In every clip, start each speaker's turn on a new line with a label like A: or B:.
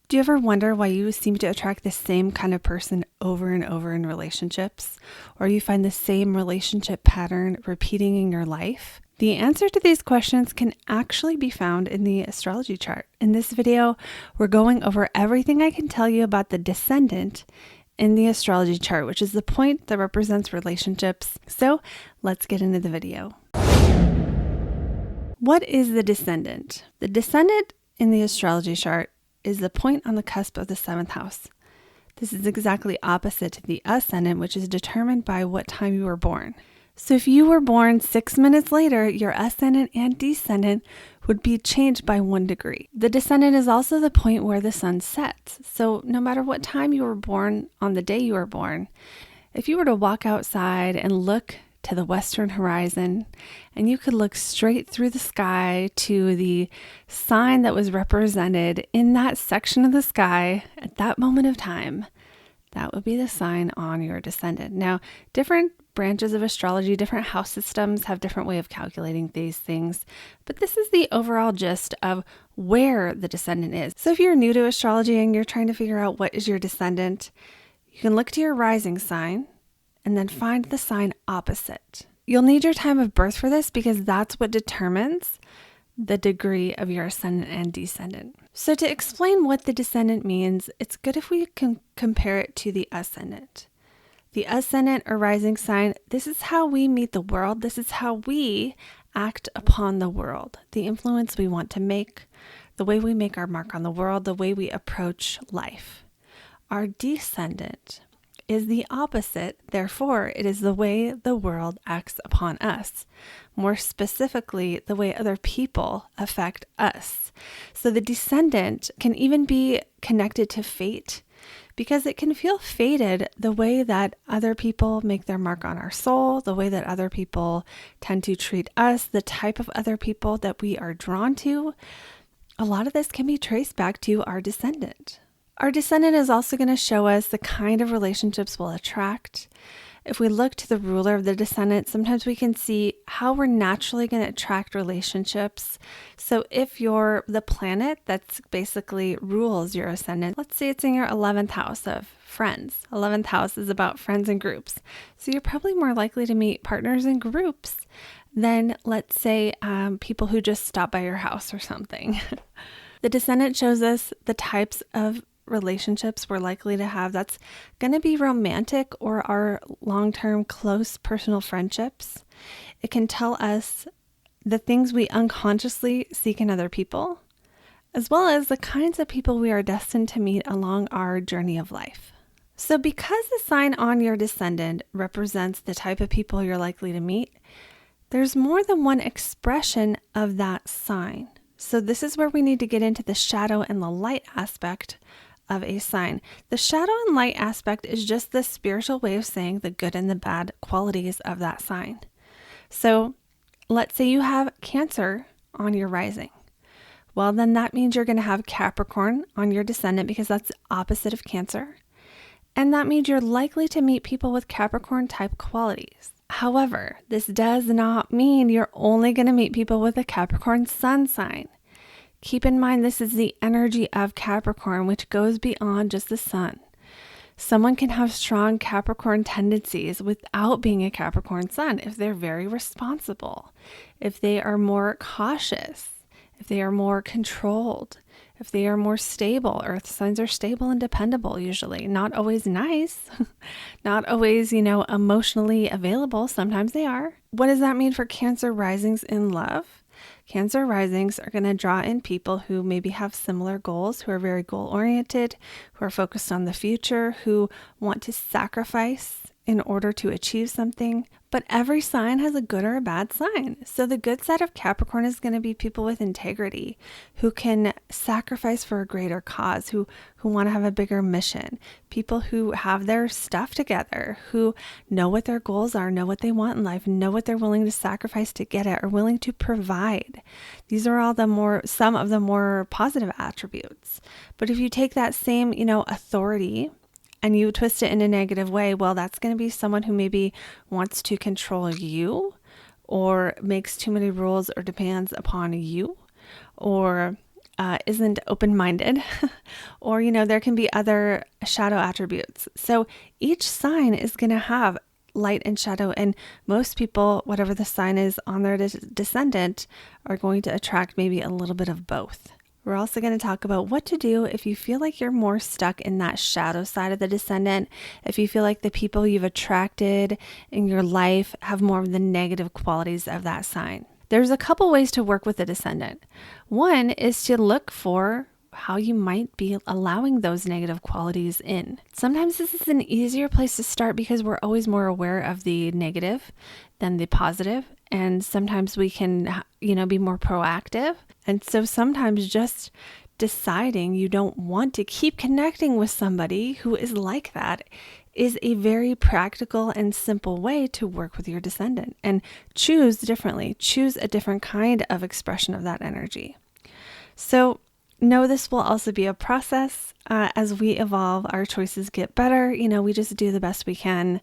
A: Do you ever wonder why you seem to attract the same kind of person over and over in relationships? Or you find the same relationship pattern repeating in your life? The answer to these questions can actually be found in the astrology chart. In this video, we're going over everything I can tell you about the descendant in the astrology chart, which is the point that represents relationships. So let's get into the video. What is the descendant? The descendant in the astrology chart is the point on the cusp of the 7th house. This is exactly opposite to the ascendant, which is determined by what time you were born. So if you were born 6 minutes later, your ascendant and descendant would be changed by 1 degree. The descendant is also the point where the sun sets. So no matter what time you were born on the day you were born, if you were to walk outside and look to the western horizon, and you could look straight through the sky to the sign that was represented in that section of the sky at that moment of time, that would be the sign on your descendant. Now, different branches of astrology, different house systems have different way of calculating these things, but this is the overall gist of where the descendant is. So if you're new to astrology and you're trying to figure out what is your descendant, you can look to your rising sign and then find the sign opposite. You'll need your time of birth for this because that's what determines the degree of your ascendant and descendant. So to explain what the descendant means, it's good if we can compare it to the ascendant. The ascendant or rising sign, this is how we meet the world. This is how we act upon the world, the influence we want to make, the way we make our mark on the world, the way we approach life. Our descendant is the opposite, therefore it is the way the world acts upon us. More specifically, the way other people affect us. So the descendant can even be connected to fate because it can feel fated the way that other people make their mark on our soul, the way that other people tend to treat us, the type of other people that we are drawn to. A lot of this can be traced back to our descendant. Our descendant is also going to show us the kind of relationships we'll attract. If we look to the ruler of the descendant, sometimes we can see how we're naturally going to attract relationships. So if you're the planet that's basically rules your ascendant, let's say it's in your 11th house of friends. 11th house is about friends and groups. So you're probably more likely to meet partners in groups than, let's say, people who just stop by your house or something. The descendant shows us the types of relationships we're likely to have. That's going to be romantic or our long-term close personal friendships. It can tell us the things we unconsciously seek in other people, as well as the kinds of people we are destined to meet along our journey of life. So because the sign on your descendant represents the type of people you're likely to meet, there's more than one expression of that sign. So this is where we need to get into the shadow and the light aspect of a sign. The shadow and light aspect is just the spiritual way of saying the good and the bad qualities of that sign. So let's say you have Cancer on your rising. Well, then that means you're going to have Capricorn on your descendant because that's the opposite of Cancer. And that means you're likely to meet people with Capricorn type qualities. However, this does not mean you're only going to meet people with a Capricorn sun sign. Keep in mind, this is the energy of Capricorn, which goes beyond just the sun. Someone can have strong Capricorn tendencies without being a Capricorn sun if they're very responsible, if they are more cautious, if they are more controlled, if they are more stable. Earth signs are stable and dependable usually. Not always nice, not always, emotionally available. Sometimes they are. What does that mean for Cancer risings in love? Cancer risings are going to draw in people who maybe have similar goals, who are very goal-oriented, who are focused on the future, who want to sacrifice in order to achieve something. But every sign has a good or a bad sign. So the good side of Capricorn is going to be people with integrity, who can sacrifice for a greater cause, who want to have a bigger mission, people who have their stuff together, who know what their goals are, know what they want in life, know what they're willing to sacrifice to get it, are willing to provide. These are all some of the more positive attributes. But if you take that same, authority and you twist it in a negative way, well, that's going to be someone who maybe wants to control you or makes too many rules or demands upon you, or isn't open-minded, or, there can be other shadow attributes. So each sign is going to have light and shadow, and most people, whatever the sign is on their descendant, are going to attract maybe a little bit of both. We're also going to talk about what to do if you feel like you're more stuck in that shadow side of the descendant, if you feel like the people you've attracted in your life have more of the negative qualities of that sign. There's a couple ways to work with the descendant. One is to look for how you might be allowing those negative qualities in. Sometimes this is an easier place to start because we're always more aware of the negative than the positive. And sometimes we can, be more proactive. And so sometimes just deciding you don't want to keep connecting with somebody who is like that is a very practical and simple way to work with your descendant and choose differently, choose a different kind of expression of that energy. So know this will also be a process. As we evolve, our choices get better. We just do the best we can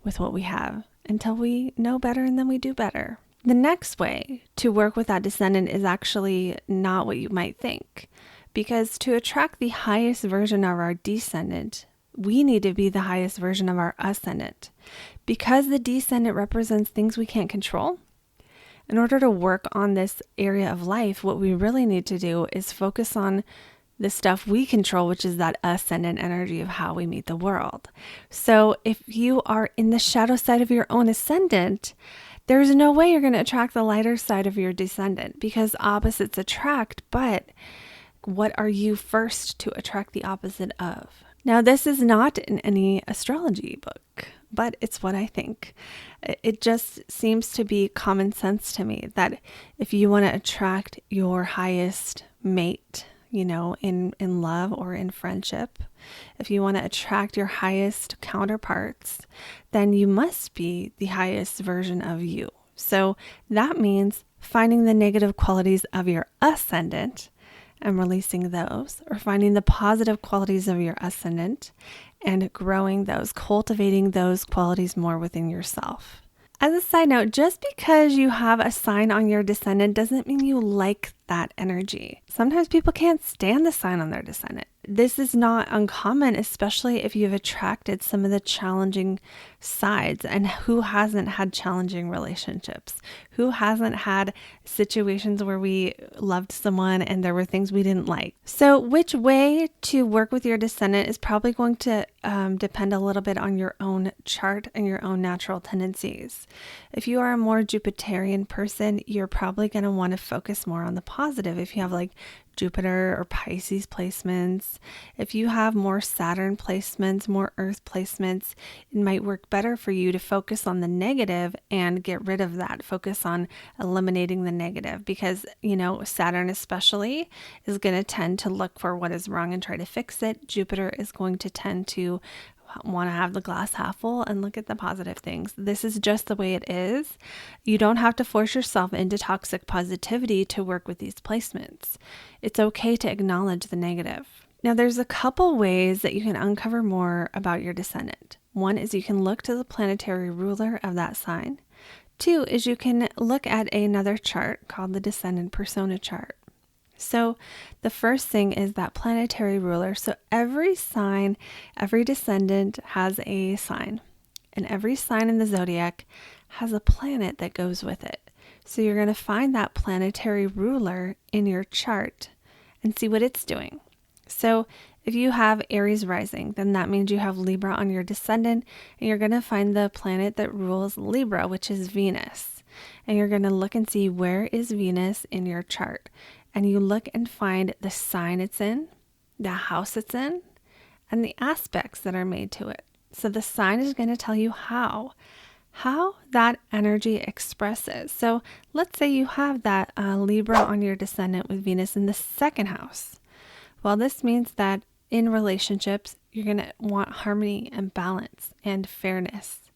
A: with what we have until we know better, and then we do better. The next way to work with that descendant is actually not what you might think, because to attract the highest version of our descendant, we need to be the highest version of our ascendant. Because the descendant represents things we can't control, in order to work on this area of life, what we really need to do is focus on the stuff we control, which is that ascendant energy of how we meet the world. So if you are in the shadow side of your own ascendant, there's no way you're going to attract the lighter side of your descendant, because opposites attract. But what are you first to attract the opposite of? Now, this is not in any astrology book, but it's what I think. It just seems to be common sense to me that if you want to attract your highest mate, in love or in friendship, if you want to attract your highest counterparts, then you must be the highest version of you. So that means finding the negative qualities of your ascendant and releasing those, or finding the positive qualities of your ascendant and growing those, cultivating those qualities more within yourself. As a side note, just because you have a sign on your descendant doesn't mean you like that energy. Sometimes people can't stand the sign on their descendant. This is not uncommon, especially if you've attracted some of the challenging sides. And who hasn't had challenging relationships? Who hasn't had situations where we loved someone and there were things we didn't like? So which way to work with your descendant is probably going to depend a little bit on your own chart and your own natural tendencies. If you are a more Jupiterian person, you're probably going to want to focus more on the positive. If you have like Jupiter or Pisces placements, if you have more Saturn placements, more Earth placements, it might work better for you to focus on the negative and get rid of that. Focus on eliminating the negative, because, Saturn especially is going to tend to look for what is wrong and try to fix it. Jupiter is going to tend to want to have the glass half full and look at the positive things. This is just the way it is. You don't have to force yourself into toxic positivity to work with these placements. It's okay to acknowledge the negative. Now, there's a couple ways that you can uncover more about your descendant. One is you can look to the planetary ruler of that sign. Two is you can look at another chart called the Descendant Persona chart. So the first thing is that planetary ruler. So every sign, every descendant has a sign, and every sign in the zodiac has a planet that goes with it. So you're going to find that planetary ruler in your chart and see what it's doing. So if you have Aries rising, then that means you have Libra on your descendant, and you're going to find the planet that rules Libra, which is Venus. And you're going to look and see, where is Venus in your chart? And you look and find the sign it's in, the house it's in, and the aspects that are made to it. So the sign is going to tell you how that energy expresses. So let's say you have that Libra on your descendant with Venus in the second house. Well, this means that in relationships, you're going to want harmony and balance and fairness.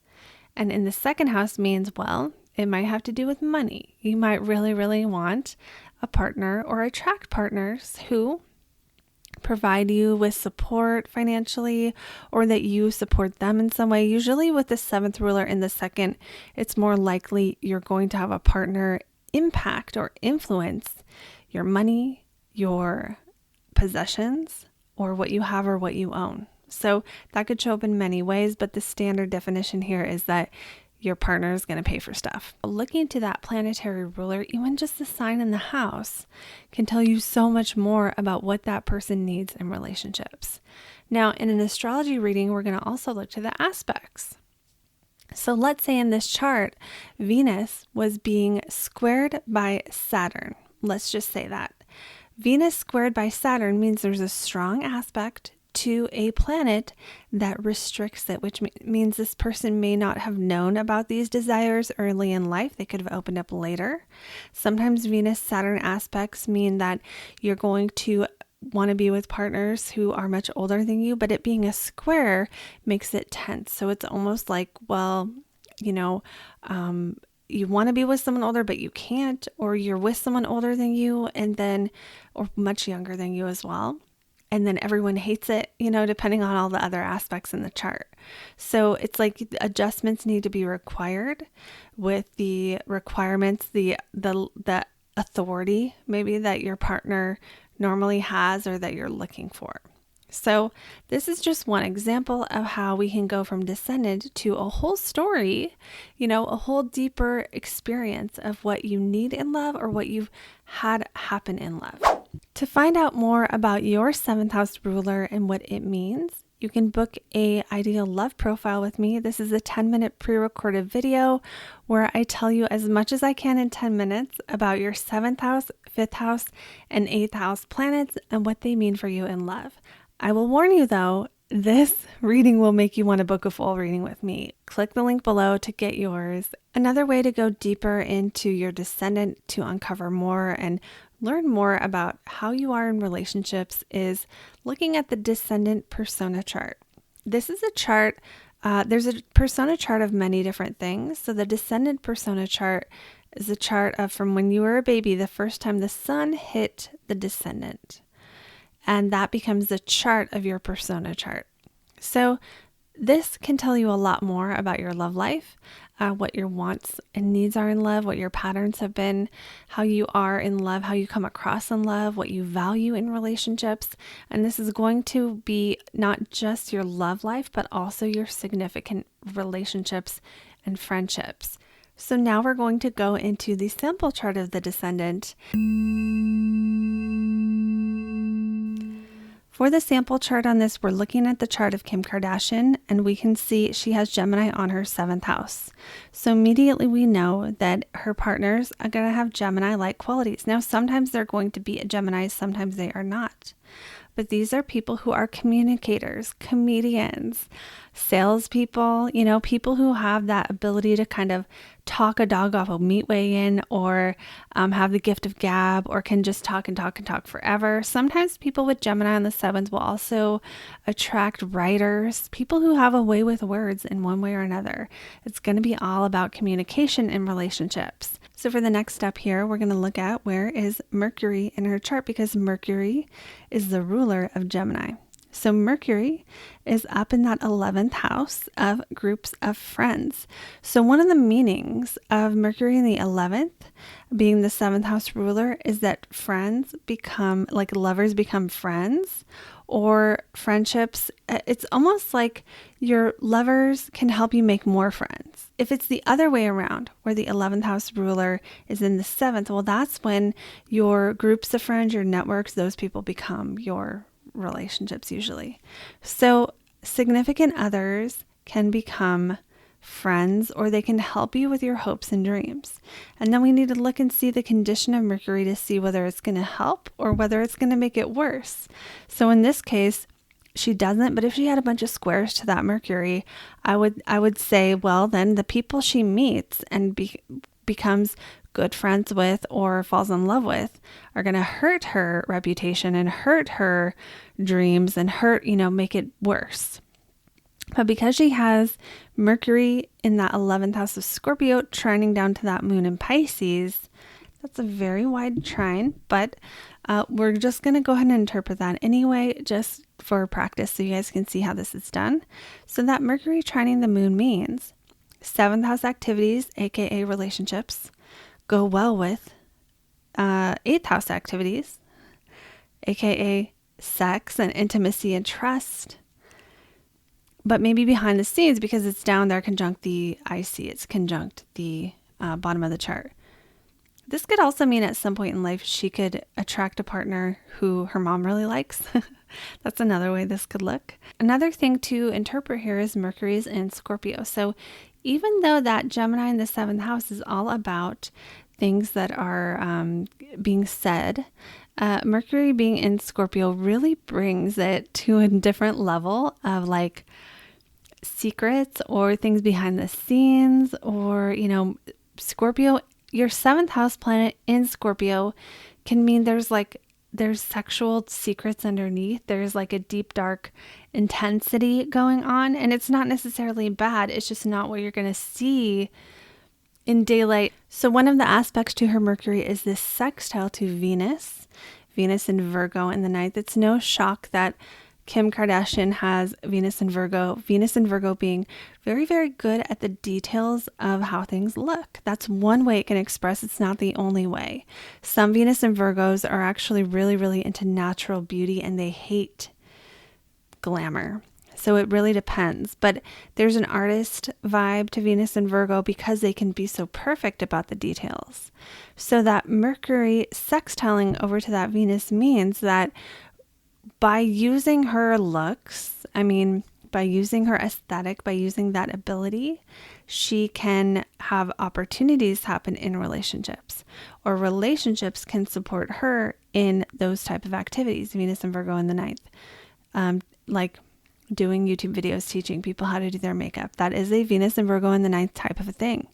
A: And in the second house means, well, it might have to do with money. You might really, really want a partner or attract partners who provide you with support financially, or that you support them in some way. Usually with the seventh ruler in the second, it's more likely you're going to have a partner impact or influence your money, your possessions or what you have or what you own. So that could show up in many ways, but the standard definition here is that your partner is going to pay for stuff. Looking to that planetary ruler, even just the sign in the house, can tell you so much more about what that person needs in relationships. Now, in an astrology reading, we're going to also look to the aspects. So let's say in this chart, Venus was being squared by Saturn. Let's just say that. Venus squared by Saturn means there's a strong aspect to a planet that restricts it, which means this person may not have known about these desires early in life. They could have opened up later. Sometimes Venus-Saturn aspects mean that you're going to want to be with partners who are much older than you, but it being a square makes it tense. So it's almost like, well, you want to be with someone older, but you can't, or you're with someone older than you or much younger than you as well. And then everyone hates it, depending on all the other aspects in the chart. So it's like adjustments need to be required with the requirements, the authority maybe that your partner normally has or that you're looking for. So this is just one example of how we can go from Descendant to a whole story, a whole deeper experience of what you need in love or what you've had happen in love. To find out more about your 7th house ruler and what it means, you can book a ideal love profile with me. This is a 10-minute pre-recorded video where I tell you as much as I can in 10 minutes about your 7th house, 5th house, and 8th house planets and what they mean for you in love. I will warn you though, this reading will make you want to book a full reading with me. Click the link below to get yours. Another way to go deeper into your Descendant to uncover more and learn more about how you are in relationships is looking at the Descendant persona chart. This is a chart, there's a persona chart of many different things. So the Descendant persona chart is a chart of from when you were a baby, the first time the sun hit the Descendant. And that becomes the chart of your persona chart. So this can tell you a lot more about your love life, what your wants and needs are in love, what your patterns have been, how you are in love, how you come across in love, what you value in relationships. And this is going to be not just your love life, but also your significant relationships and friendships. So now we're going to go into the sample chart of the Descendant. For the sample chart on this, we're looking at the chart of Kim Kardashian, and we can see she has Gemini on her 7th house. So immediately we know that her partners are going to have Gemini-like qualities. Now, sometimes they're going to be a Gemini, sometimes they are not. But these are people who are communicators, comedians, salespeople, people who have that ability to kind of talk a dog off a meat wagon or have the gift of gab or can just talk and talk and talk forever. Sometimes people with Gemini on the 7th will also attract writers, people who have a way with words in one way or another. It's going to be all about communication in relationships. So for the next step here, we're going to look at where is Mercury in her chart because Mercury is the ruler of Gemini. So Mercury is up in that 11th house of groups of friends. So one of the meanings of Mercury in the 11th being the 7th house ruler is that friends become, like lovers become friends, or friendships. It's almost like your lovers can help you make more friends. If it's the other way around, where the 11th house ruler is in the 7th, well, that's when your groups of friends, your networks, those people become your relationships usually. So significant others can become friends, or they can help you with your hopes and dreams. And then we need to look and see the condition of Mercury to see whether it's going to help or whether it's going to make it worse. So in this case, she doesn't, but if she had a bunch of squares to that Mercury, I would say, well, then the people she meets and becomes good friends with or falls in love with are going to hurt her reputation and hurt her dreams and make it worse. But because she has Mercury in that 11th house of Scorpio trining down to that moon in Pisces, that's a very wide trine, but we're just going to go ahead and interpret that anyway, just for practice so you guys can see how this is done. So that Mercury trining the moon means 7th house activities, aka relationships, go well with 8th house activities. aka sex and intimacy and trust. But maybe behind the scenes, because it's down there conjunct the IC, it's conjunct the bottom of the chart. This could also mean at some point in life she could attract a partner who her mom really likes. That's another way this could look. Another thing to interpret here is Mercury's in Scorpio. So even though that Gemini in the 7th house is all about things that are being said, Mercury being in Scorpio really brings it to a different level of like secrets or things behind the scenes, or, you know, Scorpio, your 7th house planet in Scorpio can mean there's sexual secrets underneath. There's like a deep, dark intensity going on, and it's not necessarily bad. It's just not what you're going to see in daylight. So one of the aspects to her Mercury is this sextile to Venus in Virgo in the 9th. It's no shock that Kim Kardashian has Venus in Virgo being very, very good at the details of how things look. That's one way it can express. It's not the only way. Some Venus and Virgos are actually really, really into natural beauty, and they hate glamour. So it really depends. But there's an artist vibe to Venus and Virgo because they can be so perfect about the details. So that Mercury sextiling over to that Venus means that by using her looks, by using her aesthetic, by using that ability, she can have opportunities happen in relationships, or relationships can support her in those type of activities. Venus and Virgo in the 9th, like doing YouTube videos, teaching people how to do their makeup. That is a Venus and Virgo in the 9th type of a thing,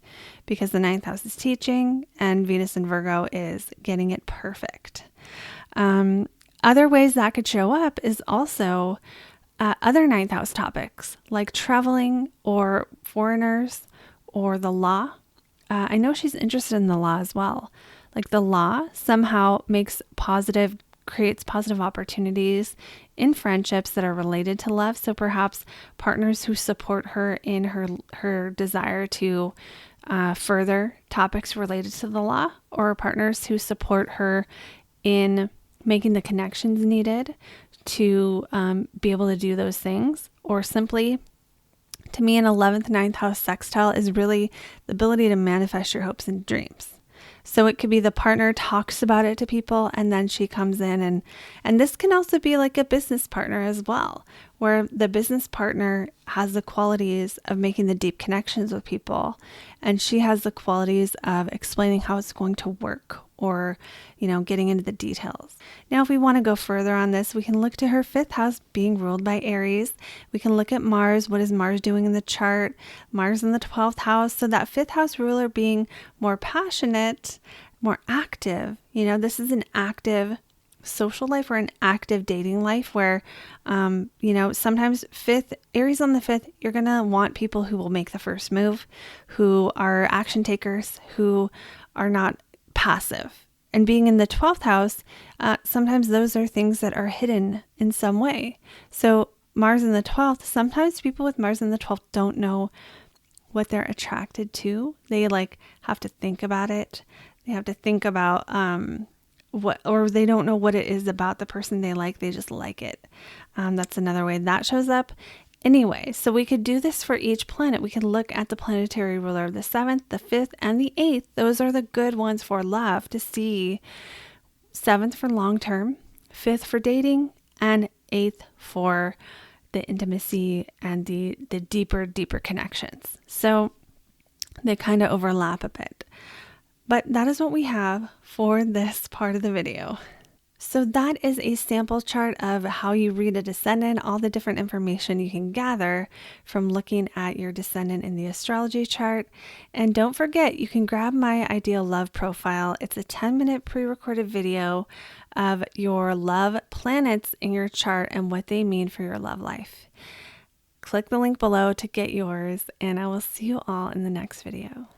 A: because the 9th house is teaching and Venus and Virgo is getting it perfect. Other ways that could show up is also other 9th house topics like traveling or foreigners or the law. I know she's interested in the law as well. Like the law somehow creates positive opportunities in friendships that are related to love. So perhaps partners who support her in her desire to further topics related to the law, or partners who support her in making the connections needed to be able to do those things. Or simply, to me, an 11th, 9th house sextile is really the ability to manifest your hopes and dreams. So it could be the partner talks about it to people, and then she comes in, and this can also be like a business partner as well, where the business partner has the qualities of making the deep connections with people, and she has the qualities of explaining how it's going to work, or, you know, getting into the details. Now, if we want to go further on this, we can look to her 5th house being ruled by Aries. We can look at Mars. What is Mars doing in the chart? Mars in the 12th house. So that 5th house ruler being more passionate, more active. You know, this is an active social life or an active dating life where, you know, sometimes Aries on the 5th, you're going to want people who will make the first move, who are action takers, who are not passive. And being in the 12th house, sometimes those are things that are hidden in some way. So Mars in the 12th, sometimes people with Mars in the 12th don't know what they're attracted to. They have to think about it. They have to think about or they don't know what it is about the person they like. They just like it. That's another way that shows up. Anyway, so we could do this for each planet. We could look at the planetary ruler of the 7th, the 5th, and the 8th. Those are the good ones for love to see. 7th for long term, 5th for dating, and 8th for the intimacy and the deeper connections. So they kind of overlap a bit. But that is what we have for this part of the video. So that is a sample chart of how you read a descendant, all the different information you can gather from looking at your descendant in the astrology chart. And don't forget, you can grab my ideal love profile. It's a 10-minute pre-recorded video of your love planets in your chart and what they mean for your love life. Click the link below to get yours, and I will see you all in the next video.